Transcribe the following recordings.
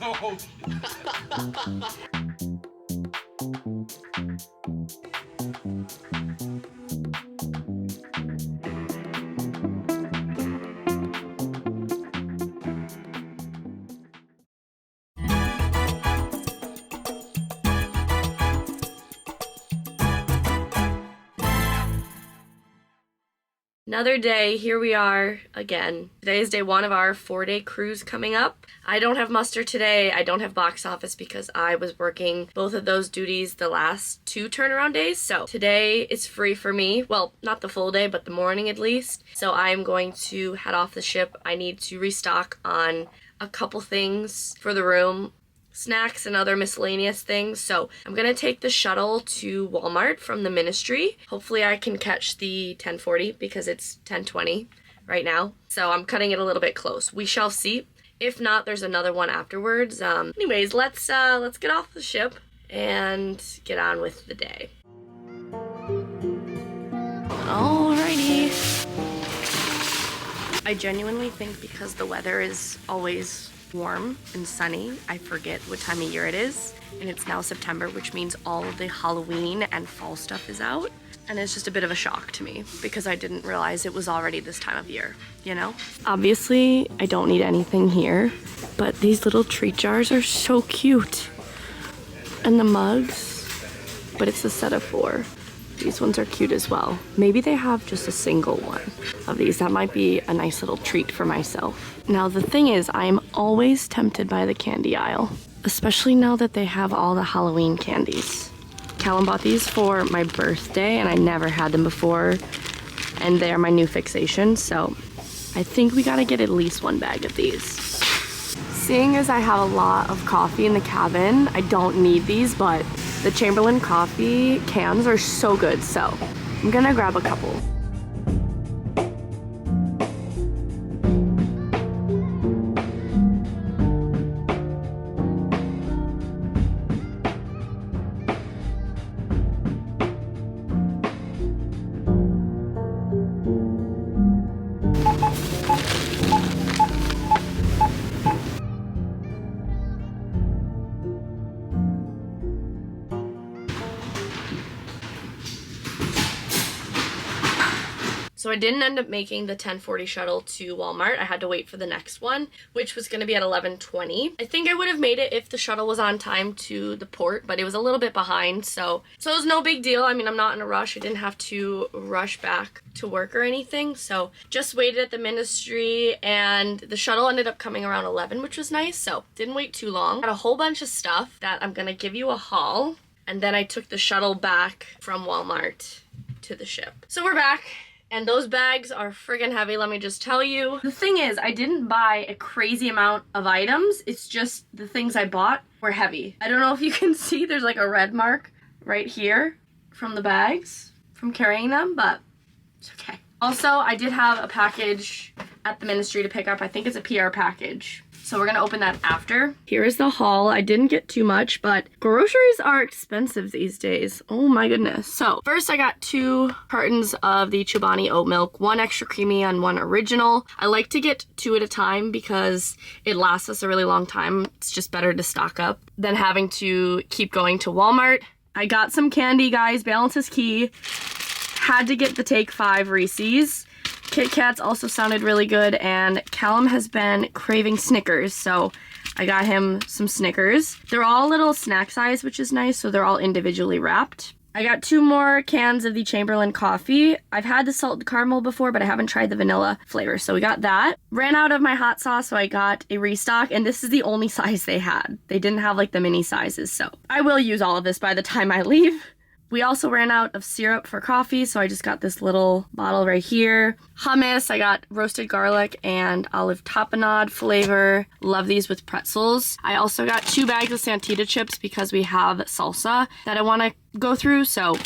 Oh. Another day, here we are again. Today is day one of our 4-day cruise coming up. I don't have muster today. I don't have box office because I was working both of those duties the last 2 turnaround days. So today is free for me. Well, not the full day, but the morning at least. So I'm going to head off the ship. I need to restock on a couple things for the room. Snacks and other miscellaneous things. So I'm gonna take the shuttle to Walmart from the ministry. Hopefully I can catch the 10:40 because it's 10:20 right now. So I'm cutting it a little bit close. We shall see. If not, there's another one afterwards. Anyways, let's get off the ship and get on with the day. Alrighty. I genuinely think because the weather is always warm and sunny, I forget what time of year it is, and it's now September, which means all of the Halloween and fall stuff is out, and it's just a bit of a shock to me because I didn't realize it was already this time of year, you know? Obviously, I don't need anything here, but these little treat jars are so cute. And the mugs, but it's a set of 4. These ones are cute as well. Maybe they have just a single one of these. That might be a nice little treat for myself. Now the thing is, I'm always tempted by the candy aisle, especially now that they have all the Halloween candies. Callum bought these for my birthday and I never had them before, and they're my new fixation, so I think we gotta get at least 1 bag of these. Seeing as I have a lot of coffee in the cabin, I don't need these, but the Chamberlain coffee cans are so good, so I'm gonna grab a couple. So I didn't end up making the 10:40 shuttle to Walmart. I had to wait for the next one, which was going to be at 11:20. I think I would have made it if the shuttle was on time to the port, but it was a little bit behind, so it was no big deal. I mean, I'm not in a rush. I didn't have to rush back to work or anything, so just waited at the ministry, and the shuttle ended up coming around 11, which was nice, so didn't wait too long. Got a whole bunch of stuff that I'm going to give you a haul, and then I took the shuttle back from Walmart to the ship. So we're back. And those bags are friggin' heavy, let me just tell you. The thing is, I didn't buy a crazy amount of items. It's just the things I bought were heavy. I don't know if you can see, there's like a red mark right here from the bags, from carrying them, but it's okay. Also, I did have a package at the ministry to pick up. I think it's a PR package. So we're gonna open that after. Here is the haul. I didn't get too much, but groceries are expensive these days. Oh my goodness. So first I got 2 cartons of the Chobani oat milk, 1 extra creamy and 1 original. I like to get 2 at a time because it lasts us a really long time. It's just better to stock up than having to keep going to Walmart. I got some candy, guys. Balance is key. Had to get the Take 5 Reese's. Kit Kats also sounded really good, and Callum has been craving Snickers, so I got him some Snickers. They're all little snack size, which is nice, so they're all individually wrapped. I got 2 more cans of the Chamberlain coffee. I've had the salted caramel before, but I haven't tried the vanilla flavor, so we got that. Ran out of my hot sauce, so I got a restock, and this is the only size they had. They didn't have like the mini sizes, so I will use all of this by the time I leave. We also ran out of syrup for coffee, so I just got this little bottle right here. Hummus, I got roasted garlic and olive tapenade flavor. Love these with pretzels. I also got 2 bags of Santita chips because we have salsa that I want to go through, so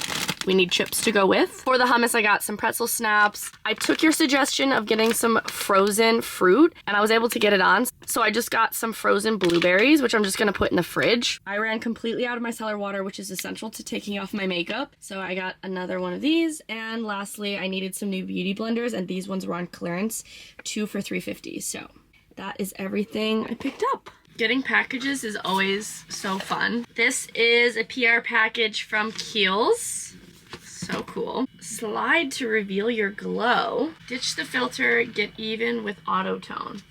we need chips to go with. For the hummus, I got some pretzel snaps. I took your suggestion of getting some frozen fruit, and I was able to get it on. So I just got some frozen blueberries, which I'm just gonna put in the fridge. I ran completely out of my cellar water, which is essential to taking off my makeup. So I got another one of these. And lastly, I needed some new beauty blenders, and these ones were on clearance, 2 for $3.50. So that is everything I picked up. Getting packages is always so fun. This is a PR package from Kiehl's. So cool. Slide to reveal your glow. Ditch the filter, get even with auto tone.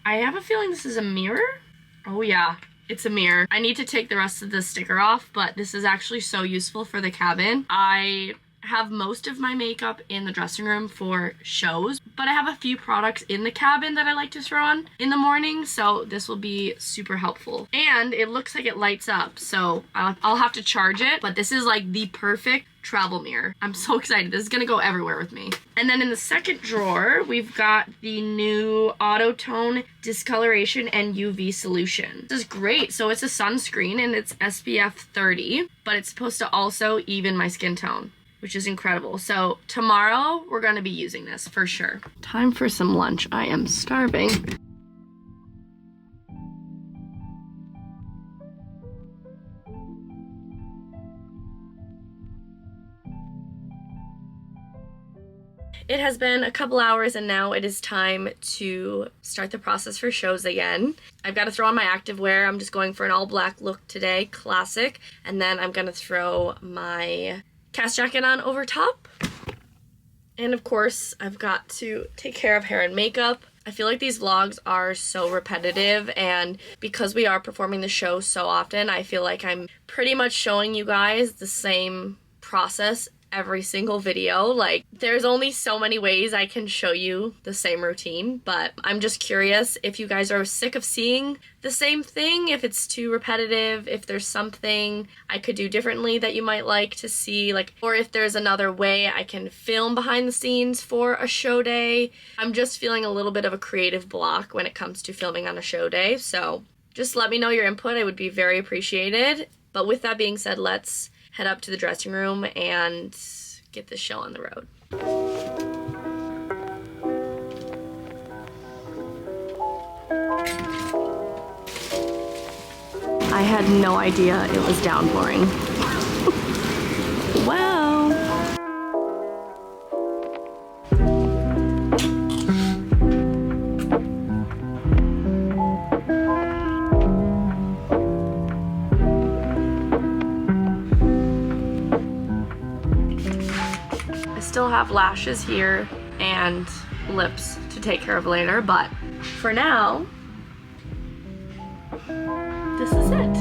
I have a feeling this is a mirror. Oh yeah, it's a mirror. I need to take the rest of the sticker off, but this is actually so useful for the cabin. I have most of my makeup in the dressing room for shows, but I have a few products in the cabin that I like to throw on in the morning, so this will be super helpful. And it looks like it lights up, so I'll have to charge it, but this is like the perfect travel mirror. I'm so excited. This is gonna go everywhere with me. And then in the second drawer, we've got the new Auto Tone Discoloration and UV Solution. This is great. So it's a sunscreen and it's SPF 30, but it's supposed to also even my skin tone, which is incredible. So tomorrow we're gonna be using this for sure. Time for some lunch. I am starving. It has been a couple hours and now it is time to start the process for shows again. I've got to throw on my activewear. I'm just going for an all black look today, classic. And then I'm gonna throw my cast jacket on over top. And of course, I've got to take care of hair and makeup. I feel like these vlogs are so repetitive, and because we are performing the show so often, I feel like I'm pretty much showing you guys the same process every single video. Like, there's only so many ways I can show you the same routine, but I'm just curious if you guys are sick of seeing the same thing, if it's too repetitive, if there's something I could do differently that you might like to see, like, or if there's another way I can film behind the scenes for a show day. I'm just feeling a little bit of a creative block when it comes to filming on a show day, so just let me know your input. I would be very appreciated. But with that being said, let's head up to the dressing room and get this show on the road. I had no idea it was downpouring. Wow. Still have lashes here and lips to take care of later, but for now, this is it.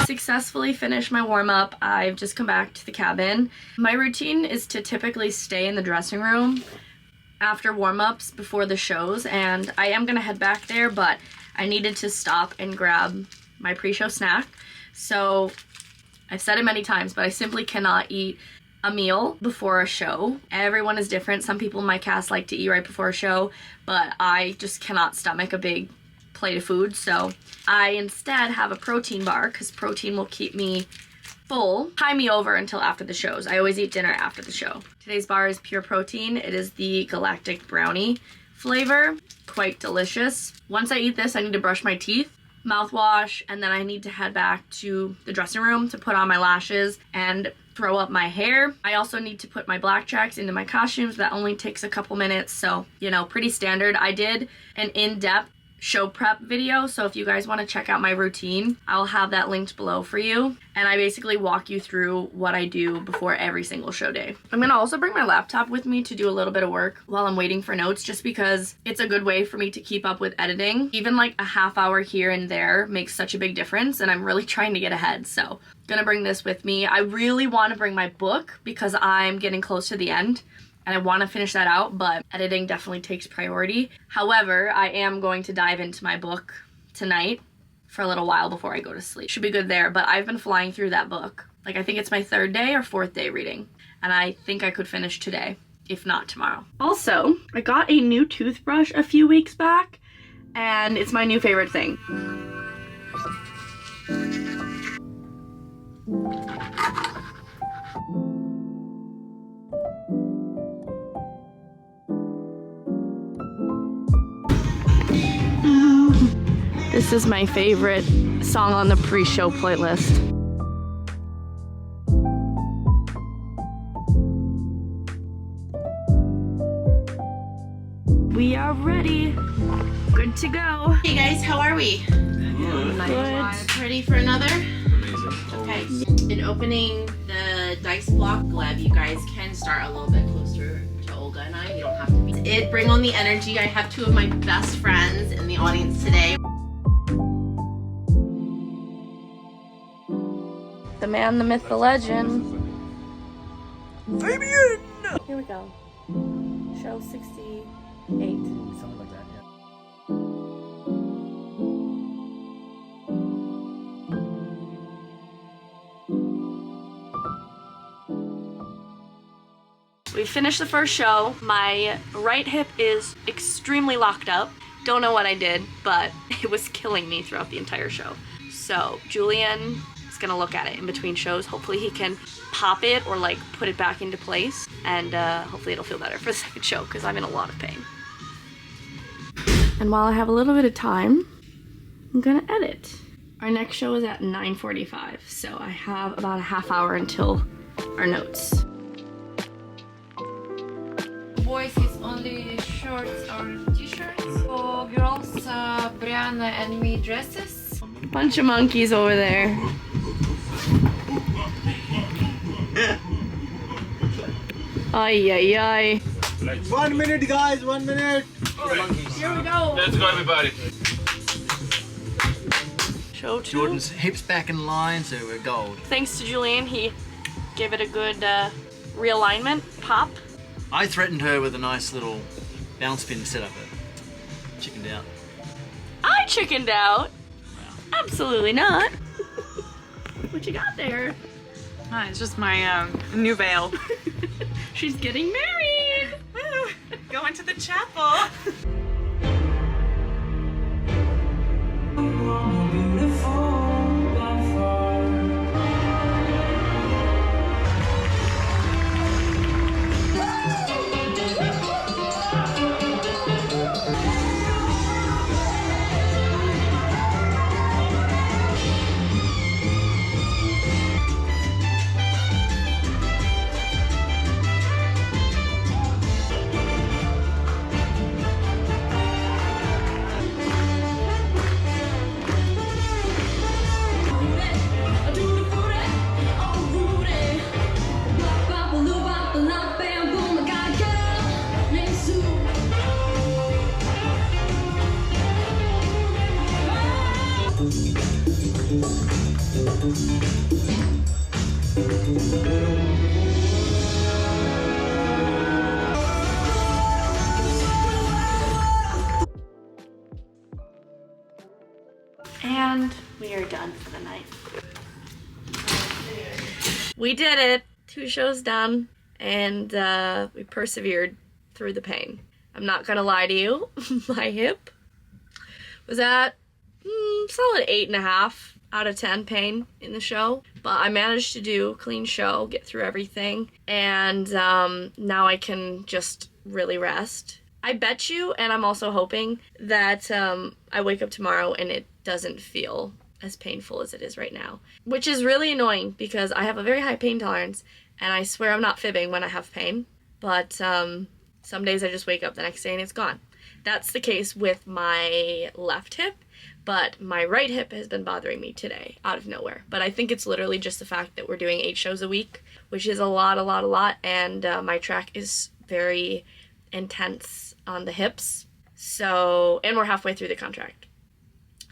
Successfully finished my warm-up. I've just come back to the cabin. My routine is to typically stay in the dressing room after warm-ups before the shows, and I am gonna head back there, but I needed to stop and grab my pre-show snack. So I've said it many times, but I simply cannot eat a meal before a show. Everyone is different. Some people in my cast like to eat right before a show, but I just cannot stomach a big plate of food, so I instead have a protein bar because protein will keep me full, tie me over until after the shows. I always eat dinner after the show. Today's bar is pure protein. It is the Galactic Brownie flavor. Quite delicious. Once I eat this, I need to brush my teeth, mouthwash, and then I need to head back to the dressing room to put on my lashes and throw up my hair. I also need to put my blackjacks into my costumes. That only takes a couple minutes, so, you know, pretty standard. I did an in-depth show prep video, so if you guys want to check out my routine, I'll have that linked below for you. And I basically walk you through what I do before every single show day. I'm gonna also bring my laptop with me to do a little bit of work while I'm waiting for notes, just because it's a good way for me to keep up with editing. Even like a half hour here and there makes such a big difference, and I'm really trying to get ahead, so gonna bring this with me. I really want to bring my book because I'm getting close to the end and I want to finish that out, but editing definitely takes priority. However, I am going to dive into my book tonight for a little while before I go to sleep. Should be good there, but I've been flying through that book. Like, I think it's my 3rd day or 4th day reading, and I think I could finish today, if not tomorrow. Also, I got a new toothbrush a few weeks back, and it's my new favorite thing. This is my favorite song on the pre-show playlist. We are ready. Good to go. Hey guys, how are we? Good. Ready for another? Amazing. Okay. In opening the dice block, glad you guys can start a little bit closer to Olga and I. You don't have to be. It bring on the energy. I have 2 of my best friends in the audience today. The man, the myth, the legend. Fabian! Here we go. Show 68. Something like that, yeah. We finished the first show. My right hip is extremely locked up. Don't know what I did, but it was killing me throughout the entire show. So Julian is gonna look at it in between shows. Hopefully he can pop it or like put it back into place, and hopefully it'll feel better for the second show because I'm in a lot of pain. And while I have a little bit of time, I'm gonna edit. Our next show is at 9:45, so I have about a half hour until our notes. Boys is only shorts or t-shirts. For girls, Brianna and me dresses. Bunch of monkeys over there. Ay, ay, ay. 1 minute, guys, 1 minute. Here we go. Let's go, everybody. Show 2. Jordan's hips back in line, so we're gold. Thanks to Julian, he gave it a good realignment, pop. I threatened her with a nice little bounce pin setup, but chickened out. I chickened out. Absolutely not. What you got there? Hi, it's just my new veil. She's getting married. Going to the chapel. And we are done for the night. We did it. 2 shows done, and we persevered through the pain. I'm not gonna lie to you, my hip was at solid 8.5 out of 10 pain in the show, but I managed to do a clean show, get through everything, and now I can just really rest. I bet you, and I'm also hoping that I wake up tomorrow and it doesn't feel as painful as it is right now, which is really annoying because I have a very high pain tolerance, and I swear I'm not fibbing when I have pain, but some days I just wake up the next day and it's gone. That's the case with my left hip, but my right hip has been bothering me today out of nowhere. But I think it's literally just the fact that we're doing 8 shows a week, which is a lot, and my track is very intense on the hips. So, and we're halfway through the contract.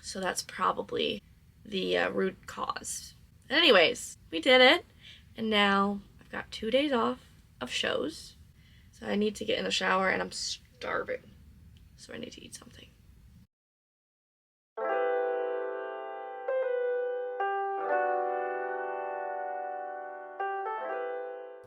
So that's probably the root cause. Anyways, we did it, and now I've got 2 days off of shows. So I need to get in the shower, and I'm starving. So I need to eat something.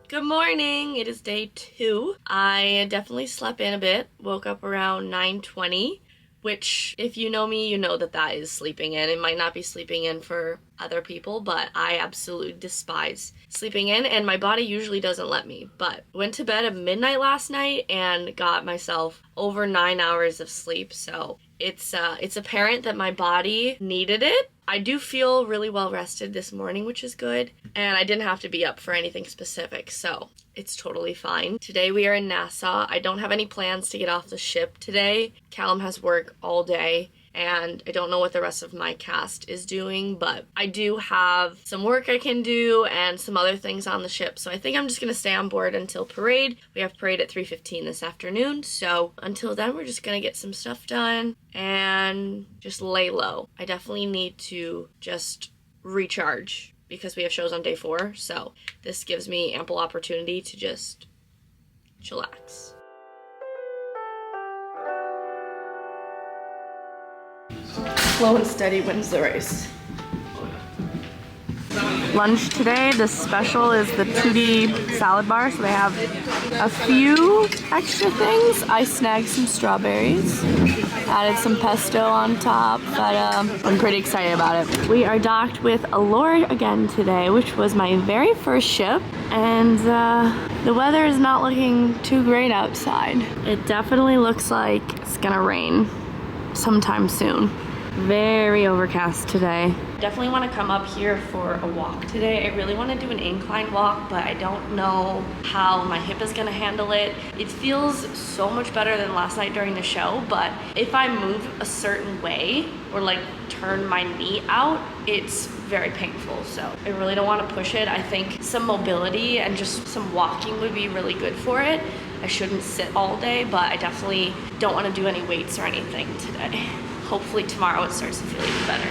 Good morning, it is day 2. I definitely slept in a bit, woke up around 9:20, which if you know me, you know that that is sleeping in. It might not be sleeping in for other people, but I absolutely despise sleeping in, and my body usually doesn't let me. But went to bed at midnight last night and got myself over 9 hours of sleep, so it's apparent that my body needed it. I do feel really well rested this morning, which is good, and I didn't have to be up for anything specific, so it's totally fine. Today we are in Nassau. I don't have any plans to get off the ship today. Callum has work all day, and I don't know what the rest of my cast is doing, but I do have some work I can do and some other things on the ship, so I think I'm just gonna stay on board until parade. We have parade at 3:15 this afternoon, so until then we're just gonna get some stuff done and just lay low. I definitely need to just recharge because we have shows on day 4, so this gives me ample opportunity to just chillax. Slow and steady wins the race. Lunch today, the special is the 2D salad bar, so they have a few extra things. I snagged some strawberries, added some pesto on top, but I'm pretty excited about it. We are docked with Allure again today, which was my very first ship, and the weather is not looking too great outside. It definitely looks like it's gonna rain sometime soon. Very overcast today. Definitely want to come up here for a walk today. I really want to do an incline walk, but I don't know how my hip is going to handle it. It feels so much better than last night during the show, but if I move a certain way or like turn my knee out, it's very painful. So I really don't want to push it. I think some mobility and just some walking would be really good for it. I shouldn't sit all day, but I definitely don't want to do any weights or anything today. Hopefully tomorrow it starts to feel even better.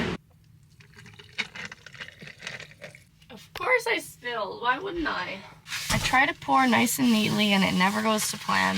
Of course I spilled, why wouldn't I? I try to pour nice and neatly and it never goes to plan.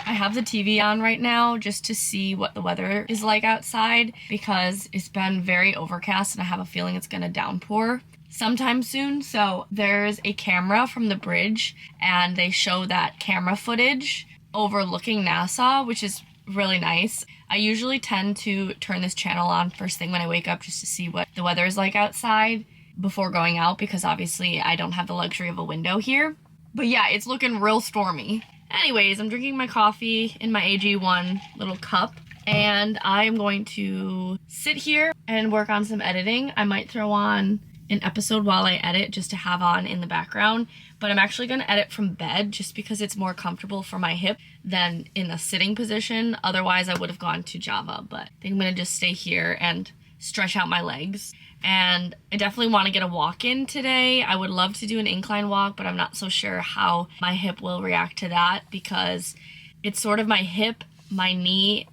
I have the TV on right now just to see what the weather is like outside because it's been very overcast and I have a feeling it's gonna downpour sometime soon. So there's a camera from the bridge and they show that camera footage overlooking Nassau, which is really nice. I usually tend to turn this channel on first thing when I wake up just to see what the weather is like outside before going out because obviously I don't have the luxury of a window here. But yeah, it's looking real stormy. Anyways, I'm drinking my coffee in my AG1 little cup and I'm going to sit here and work on some editing. I might throw on an episode while I edit just to have on in the background, but I'm actually going to edit from bed just because it's more comfortable for my hip than in a sitting position. Otherwise I would have gone to Java, but I think I'm going to just stay here and stretch out my legs. And I definitely want to get a walk in today. I would love to do an incline walk, but I'm not so sure how my hip will react to that because it's sort of my hip, my knee,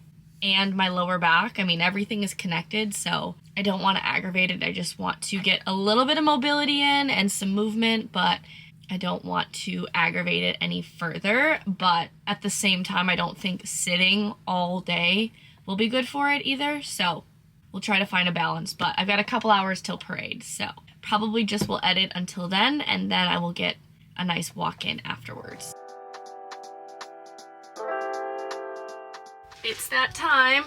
and my lower back. I mean, everything is connected, so I don't want to aggravate it. I just want to get a little bit of mobility in and some movement, but I don't want to aggravate it any further. But at the same time, I don't think sitting all day will be good for it either. So we'll try to find a balance, but I've got a couple hours till parade. So probably just will edit until then, and then I will get a nice walk in afterwards. It's that time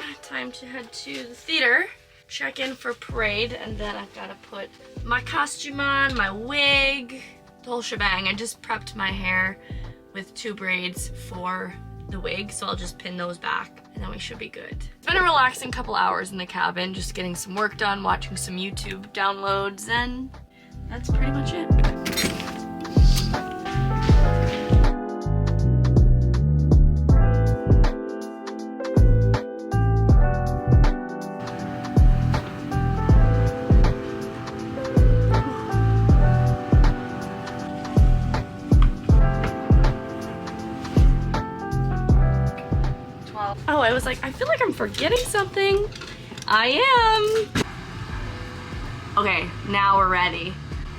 to head to the theater, check in for parade, and then I've got to put my costume on, my wig, the whole shebang. I just prepped my hair with 2 braids for the wig, so I'll just pin those back and then we should be good. It's been a relaxing couple hours in the cabin, just getting some work done, watching some YouTube downloads, and that's pretty much it. Oh, I was like, I feel like I'm forgetting something. I am. Okay, now we're ready.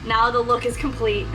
Now the look is complete.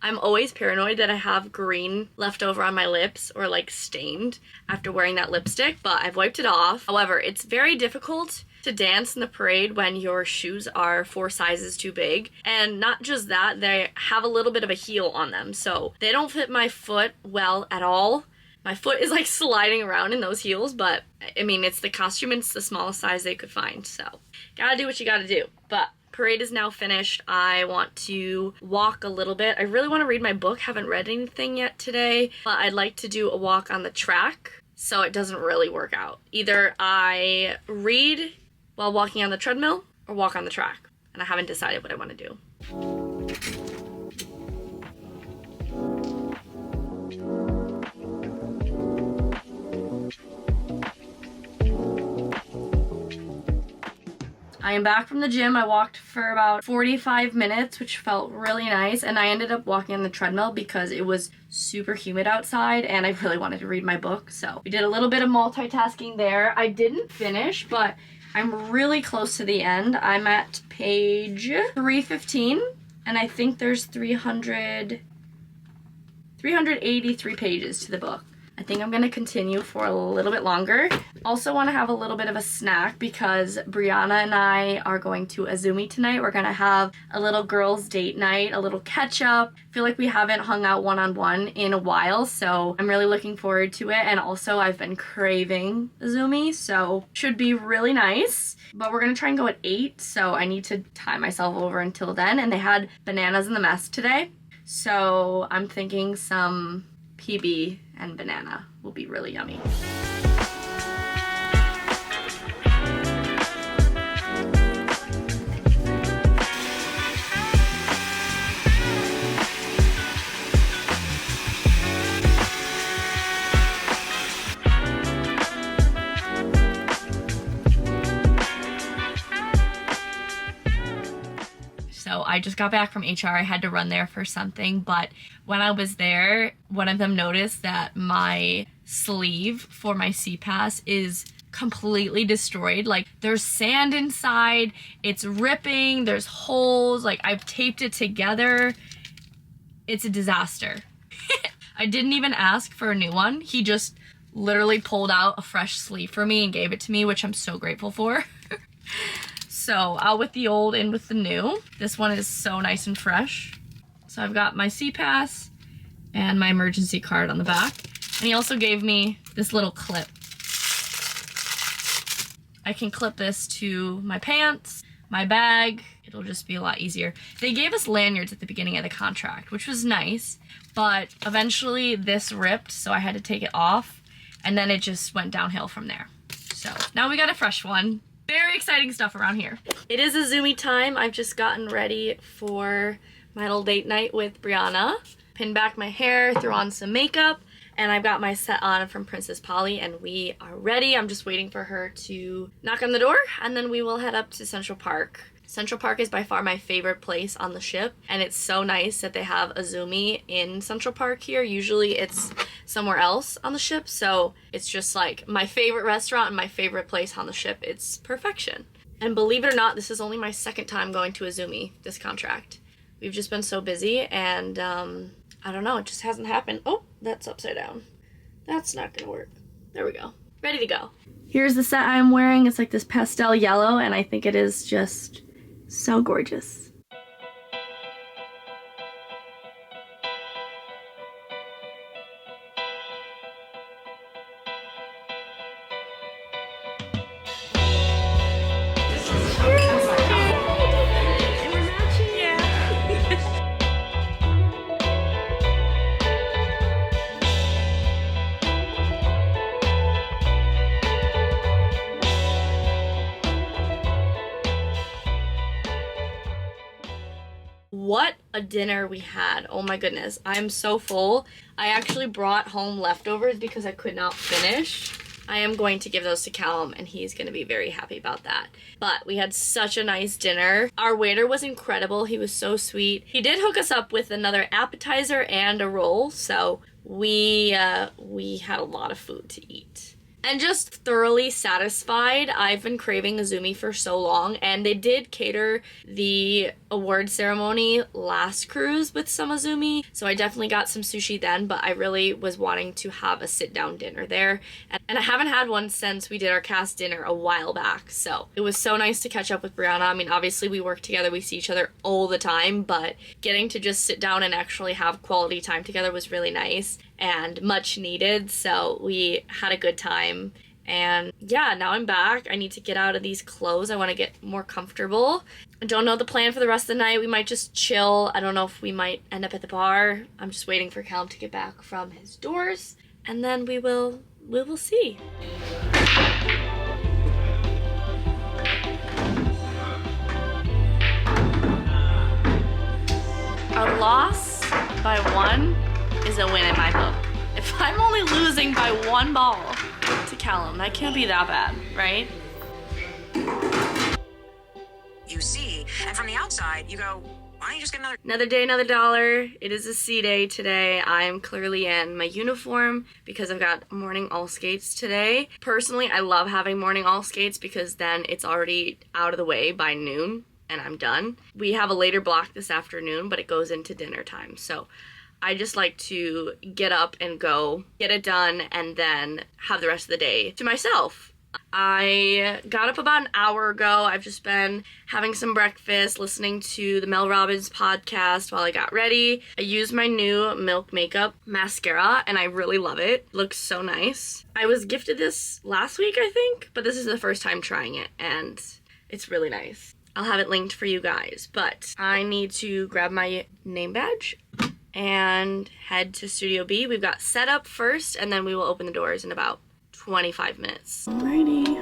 I'm always paranoid that I have green left over on my lips or like stained after wearing that lipstick, but I've wiped it off. However, it's very difficult to dance in the parade when your shoes are 4 sizes too big. And not just that, they have a little bit of a heel on them, so they don't fit my foot well at all. My foot is like sliding around in those heels, but I mean, it's the costume, it's the smallest size they could find, so gotta do what you gotta do. But parade is now finished. I want to walk a little bit. I really want to read my book. Haven't read anything yet today, but I'd like to do a walk on the track so it doesn't really work out. Either I read while walking on the treadmill or walk on the track, and I haven't decided what I want to do. I am back from the gym. I walked for about 45 minutes, which felt really nice, and I ended up walking on the treadmill because it was super humid outside and I really wanted to read my book. So we did a little bit of multitasking there. I didn't finish, but I'm really close to the end. I'm at page 315, and I think there's 383 pages to the book. I think I'm gonna continue for a little bit longer. Also want to have a little bit of a snack because Brianna and I are going to Azumi tonight. We're gonna have a little girls' date night, a little catch up. I feel like we haven't hung out one-on-one in a while, so I'm really looking forward to it. And also I've been craving Azumi, so should be really nice. But we're gonna try and go at 8, so I need to tie myself over until then. And they had bananas in the mess today, so I'm thinking some PB and banana will be really yummy. So I just got back from HR. I had to run there for something, but when I was there, one of them noticed that my sleeve for my C-Pass is completely destroyed. Like, there's sand inside, it's ripping, there's holes, like I've taped it together. It's a disaster. I didn't even ask for a new one. He just literally pulled out a fresh sleeve for me and gave it to me, which I'm so grateful for. So out with the old, in with the new. This one is so nice and fresh. So I've got my C-Pass and my emergency card on the back. And he also gave me this little clip. I can clip this to my pants, my bag. It'll just be a lot easier. They gave us lanyards at the beginning of the contract, which was nice, but eventually this ripped, so I had to take it off, and then it just went downhill from there. So now we got a fresh one. Very exciting stuff around here. It is Azumi time. I've just gotten ready for my little date night with Brianna. Pinned back my hair, threw on some makeup, and I've got my set on from Princess Polly, and we are ready. I'm just waiting for her to knock on the door, and then we will head up to Central Park. Central Park is by far my favorite place on the ship, and it's so nice that they have Azumi in Central Park here. Usually it's somewhere else on the ship, so it's just like my favorite restaurant and my favorite place on the ship. It's perfection. And believe it or not, this is only my second time going to Azumi this contract. We've just been so busy, and I don't know, it just hasn't happened. Oh, that's upside down. That's not gonna work. There we go. Ready to go. Here's the set I'm wearing. It's like this pastel yellow, and I think it is just so gorgeous. What a dinner we had. Oh my goodness, I'm so full. I actually brought home leftovers because I could not finish. I am going to give those to Callum, and he's going to be very happy about that. But we had such a nice dinner. Our waiter was incredible. He was so sweet. He did hook us up with another appetizer and a roll, so we had a lot of food to eat. And just thoroughly satisfied. I've been craving Azumi for so long, and they did cater the award ceremony last cruise with some Azumi, so I definitely got some sushi then, but I really was wanting to have a sit-down dinner there, and I haven't had one since we did our cast dinner a while back, so it was so nice to catch up with Brianna. I mean, obviously we work together, we see each other all the time, but getting to just sit down and actually have quality time together was really nice and much needed, so we had a good time. And yeah, now I'm back. I need to get out of these clothes. I want to get more comfortable. I don't know the plan for the rest of the night. We might just chill. I don't know if we might end up at the bar. I'm just waiting for Callum to get back from his doors, and then we will see. A loss by 1 is a win in my book. If I'm only losing by 1 ball to Callum, that can't be that bad, right? You see, and from the outside, you go, why don't you just get Another day, another dollar. It is a C day today. I'm clearly in my uniform because I've got morning all skates today. Personally, I love having morning all skates because then it's already out of the way by noon and I'm done. We have a later block this afternoon, but it goes into dinner time. So I just like to get up and go, get it done, and then have the rest of the day to myself. I got up about an hour ago. I've just been having some breakfast, listening to the Mel Robbins podcast while I got ready. I used my new Milk Makeup mascara, and I really love it. It looks so nice. I was gifted this last week, I think, but this is the first time trying it, and it's really nice. I'll have it linked for you guys, but I need to grab my name badge and head to Studio B. We've got setup first, and then we will open the doors in about 25 minutes. Alrighty.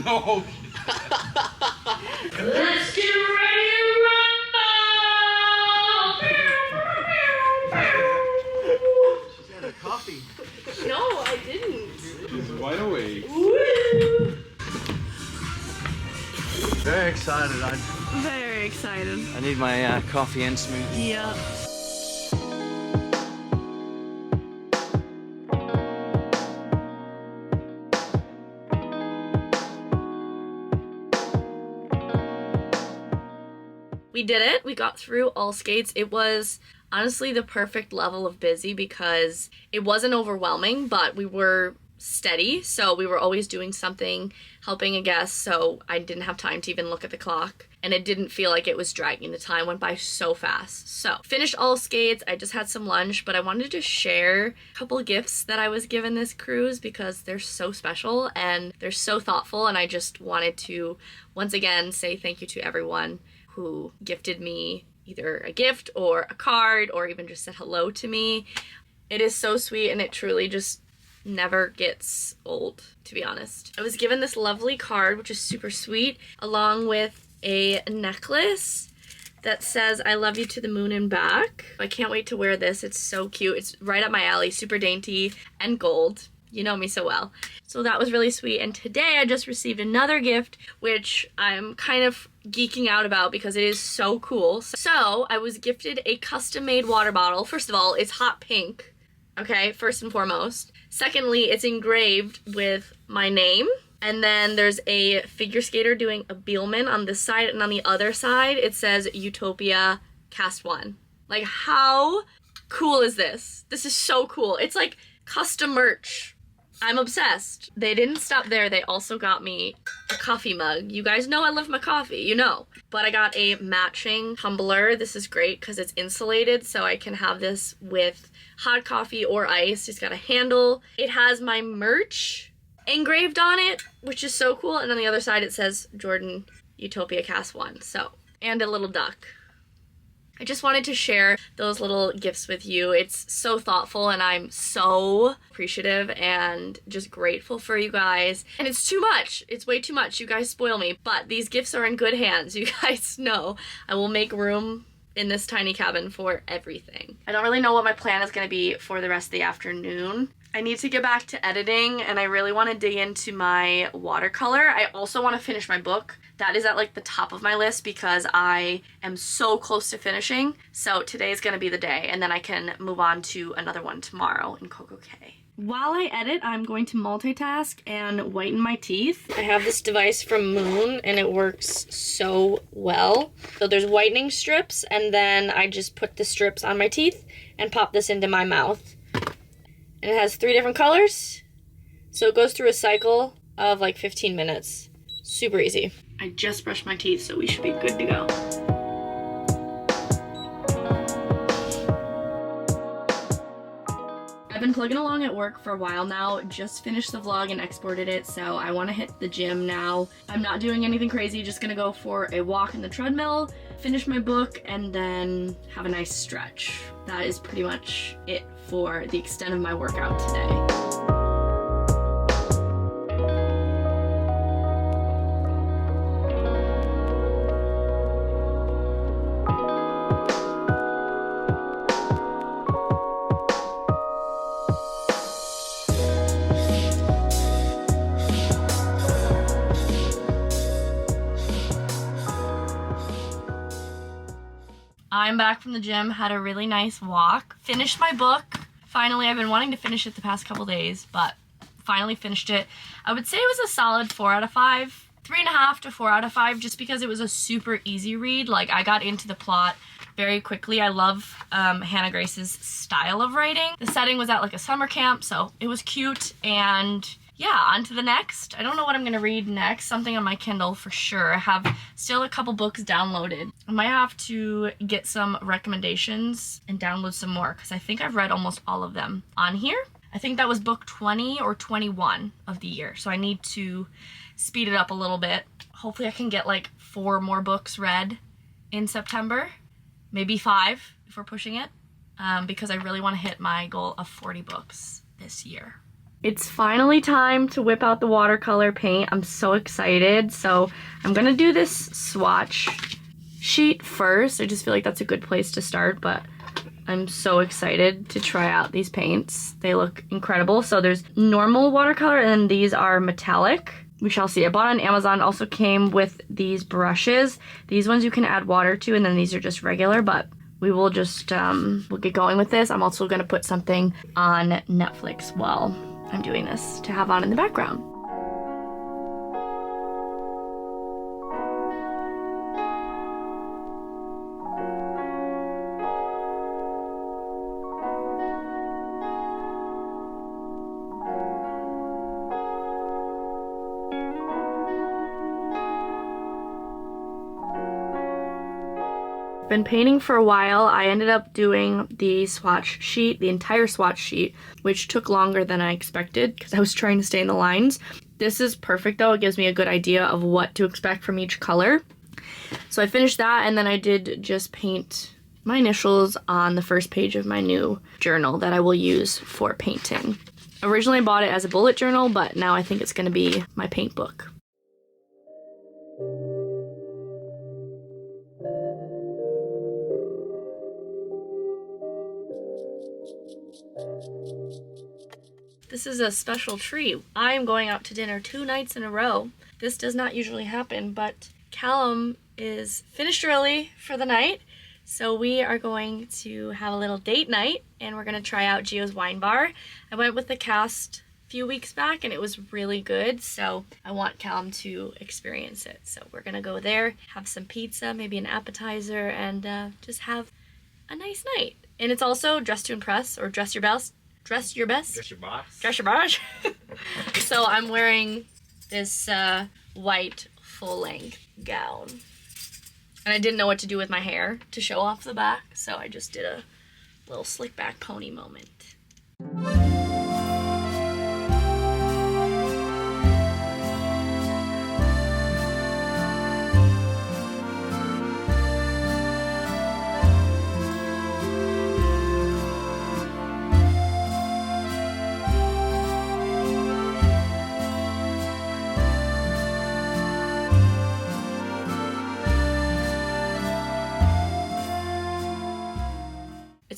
No. Let's get ready to rumble! She's had a coffee. No, I didn't. She's wide awake. Woo! Very excited. Very excited. I need my coffee and smoothie. Yeah. We did it. We got through all skates. It was honestly the perfect level of busy because it wasn't overwhelming, but we were steady. So we were always doing something, helping a guest. So I didn't have time to even look at the clock. And it didn't feel like it was dragging. The time went by so fast. So finished all skates. I just had some lunch, but I wanted to share a couple of gifts that I was given this cruise because they're so special and they're so thoughtful. And I just wanted to once again say thank you to everyone who gifted me either a gift or a card or even just said hello to me. It is so sweet and it truly just never gets old, to be honest. I was given this lovely card, which is super sweet, along with a necklace that says, I love you to the moon and back. I can't wait to wear this. It's so cute. It's right up my alley, super dainty and gold. You know me so well. So that was really sweet. And today I just received another gift, which I'm kind of geeking out about because it is so cool. So I was gifted a custom-made water bottle. First of all, it's hot pink, okay, first and foremost. Secondly, it's engraved with my name. And then there's a figure skater doing a Bielman on this side, and on the other side, it says Utopia Cast 1. Like, how cool is this? This is so cool. It's like custom merch. I'm obsessed. They didn't stop there. They also got me a coffee mug. You guys know I love my coffee, you know. But I got a matching tumbler. This is great because it's insulated, so I can have this with hot coffee or ice. It's got a handle. It has my merch engraved on it, which is so cool. And on the other side, it says Jordan Utopia Cast 1. So, and a little duck. I just wanted to share those little gifts with you. It's so thoughtful and I'm so appreciative and just grateful for you guys. And it's too much. It's way too much. You guys spoil me. But these gifts are in good hands. You guys know I will make room in this tiny cabin for everything. I don't really know what my plan is going to be for the rest of the afternoon. I need to get back to editing and I really want to dig into my watercolor. I also want to finish my book. That is at like the top of my list because I am so close to finishing. So today is going to be the day and then I can move on to another one tomorrow in Coco K. While I edit, I'm going to multitask and whiten my teeth. I have this device from Moon and it works so well. So there's whitening strips and then I just put the strips on my teeth and pop this into my mouth. And it has 3 different colors. So it goes through a cycle of like 15 minutes. Super easy. I just brushed my teeth, so we should be good to go. I've been plugging along at work for a while now, just finished the vlog and exported it, so I want to hit the gym now. I'm not doing anything crazy, just gonna go for a walk in the treadmill, finish my book, and then have a nice stretch. That is pretty much it for the extent of my workout today. I'm back from the gym, had a really nice walk, finished my book. Finally, I've been wanting to finish it the past couple days, but finally finished it. I would say it was a solid 4 out of 5, 3.5 to 4 out of 5, just because it was a super easy read. Like, I got into the plot very quickly. I love Hannah Grace's style of writing. The setting was at like a summer camp, so it was cute, and yeah, on to the next. I don't know what I'm gonna read next. Something on my Kindle for sure. I have still a couple books downloaded. I might have to get some recommendations and download some more because I think I've read almost all of them on here. I think that was book 20 or 21 of the year, so I need to speed it up a little bit. Hopefully I can get like 4 more books read in September, maybe 5 if we're pushing it, because I really want to hit my goal of 40 books this year. It's finally time to whip out the watercolor paint. I'm so excited. So I'm gonna do this swatch sheet first. I just feel like that's a good place to start, but I'm so excited to try out these paints. They look incredible. So there's normal watercolor and these are metallic. We shall see. I bought on Amazon, also came with these brushes. These ones you can add water to, and then these are just regular, but we will just, we'll get going with this. I'm also gonna put something on Netflix while I'm doing this to have on in the background. Been painting for a while. I ended up doing the swatch sheet, the entire swatch sheet, which took longer than I expected because I was trying to stay in the lines. This is perfect though. It gives me a good idea of what to expect from each color. So I finished that and then I did just paint my initials on the first page of my new journal that I will use for painting. Originally I bought it as a bullet journal, but now I think it's going to be my paint book. This is a special treat. I am going out to dinner 2 nights in a row. This does not usually happen, but Callum is finished early for the night, so we are going to have a little date night, and we're going to try out Gio's Wine Bar. I went with the cast a few weeks back, and it was really good, so I want Callum to experience it. So we're going to go there, have some pizza, maybe an appetizer, and just have a nice night. And it's also dress to impress, or dress your best. Dress your best. Dress your boss. Dress your boss. So I'm wearing this white full-length gown. And I didn't know what to do with my hair to show off the back, so I just did a little slick back pony moment.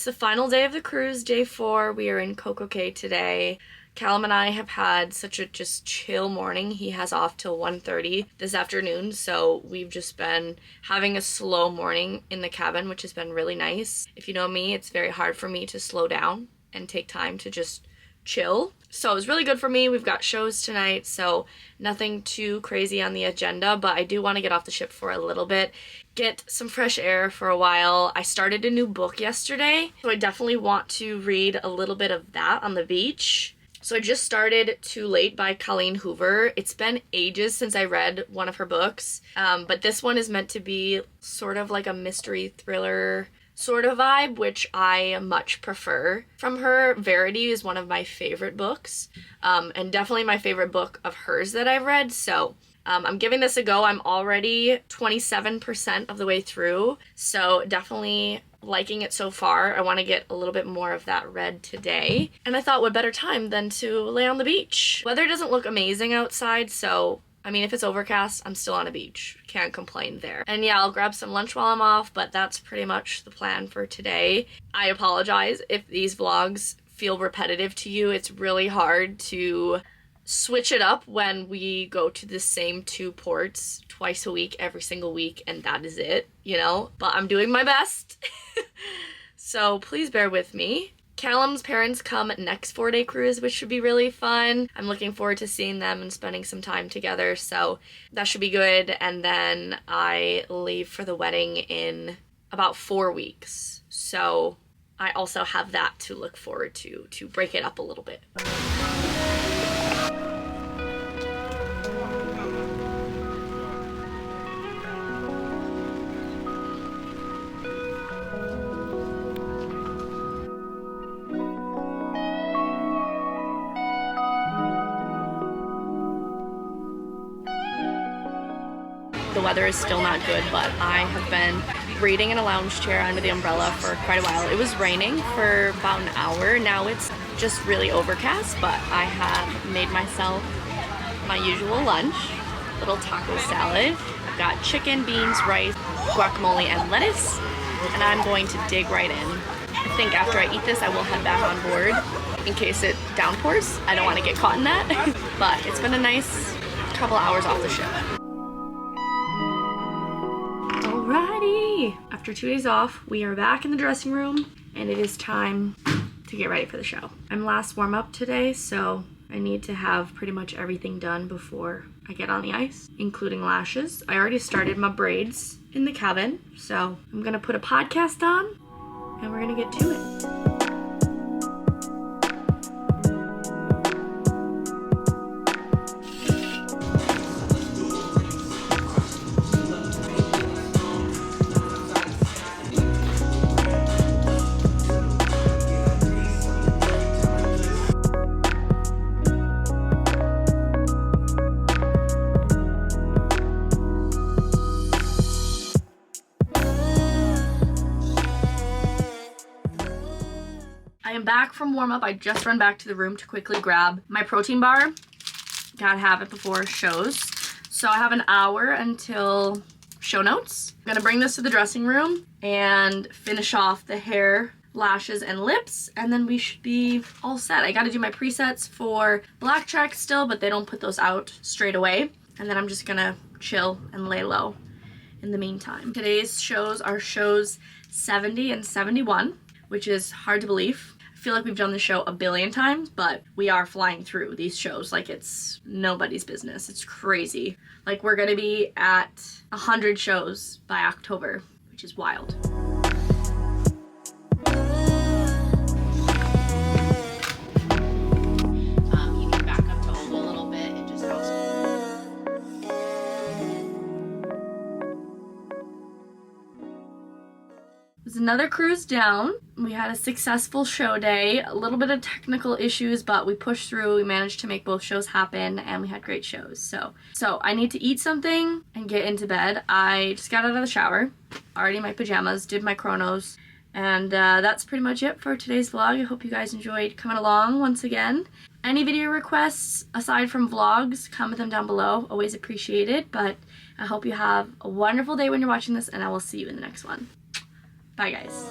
It's the final day of the cruise, day 4. We are in Coco Cay today. Callum and I have had such a just chill morning. He has off till 1:30 this afternoon, so we've just been having a slow morning in the cabin, which has been really nice. If you know me, it's very hard for me to slow down and take time to just chill. So it was really good for me. We've got shows tonight, so nothing too crazy on the agenda, but I do want to get off the ship for a little bit, get some fresh air for a while. I started a new book yesterday, so I definitely want to read a little bit of that on the beach. So I just started Too Late by Colleen Hoover. It's been ages since I read one of her books, but this one is meant to be sort of like a mystery thriller sort of vibe, which I much prefer from her. Verity is one of my favorite books, and definitely my favorite book of hers that I've read, so I'm giving this a go. I'm already 27% of the way through, so definitely liking it so far. I want to get a little bit more of that read today, and I thought what better time than to lay on the beach. Weather doesn't look amazing outside, so I mean, if it's overcast, I'm still on a beach. Can't complain there. And yeah, I'll grab some lunch while I'm off, but that's pretty much the plan for today. I apologize if these vlogs feel repetitive to you. It's really hard to switch it up when we go to the same 2 ports twice a week, every single week, and that is it, you know? But I'm doing my best. So please bear with me. Callum's parents come next 4-day cruise, which should be really fun. I'm looking forward to seeing them and spending some time together, so that should be good. And then I leave for the wedding in about 4 weeks, so I also have that to look forward to break it up a little bit. The weather is still not good, but I have been reading in a lounge chair under the umbrella for quite a while. It was raining for about an hour. Now it's just really overcast, but I have made myself my usual lunch, little taco salad. I've got chicken, beans, rice, guacamole, and lettuce, and I'm going to dig right in. I think after I eat this, I will head back on board in case it downpours. I don't want to get caught in that, but it's been a nice couple hours off the ship. Alrighty, after 2 days off, we are back in the dressing room, and it is time to get ready for the show. I'm last warm up today, so I need to have pretty much everything done before I get on the ice, including lashes. I already started my braids in the cabin, so I'm gonna put a podcast on, and we're gonna get to it. Back from warm up. I just run back to the room to quickly grab my protein bar. Gotta have it before shows. So I have an hour until show notes. I'm gonna bring this to the dressing room and finish off the hair, lashes, and lips, and then we should be all set. I gotta do my presets for black track still, but they don't put those out straight away. And then I'm just gonna chill and lay low in the meantime. Today's shows are shows 70 and 71, which is hard to believe. I feel like we've done the show a billion times, but we are flying through these shows like it's nobody's business. It's crazy. Like, we're gonna be at 100 shows by October, which is wild. You can back up to Olga a little bit and just house. It was another cruise down. We had a successful show day, a little bit of technical issues, but we pushed through. We managed to make both shows happen, and we had great shows. So I need to eat something and get into bed. I just got out of the shower, already in my pajamas, did my chronos, and that's pretty much it for today's vlog. I hope you guys enjoyed coming along once again. Any video requests aside from vlogs, comment them down below. Always appreciated, but I hope you have a wonderful day when you're watching this, and I will see you in the next one. Bye, guys.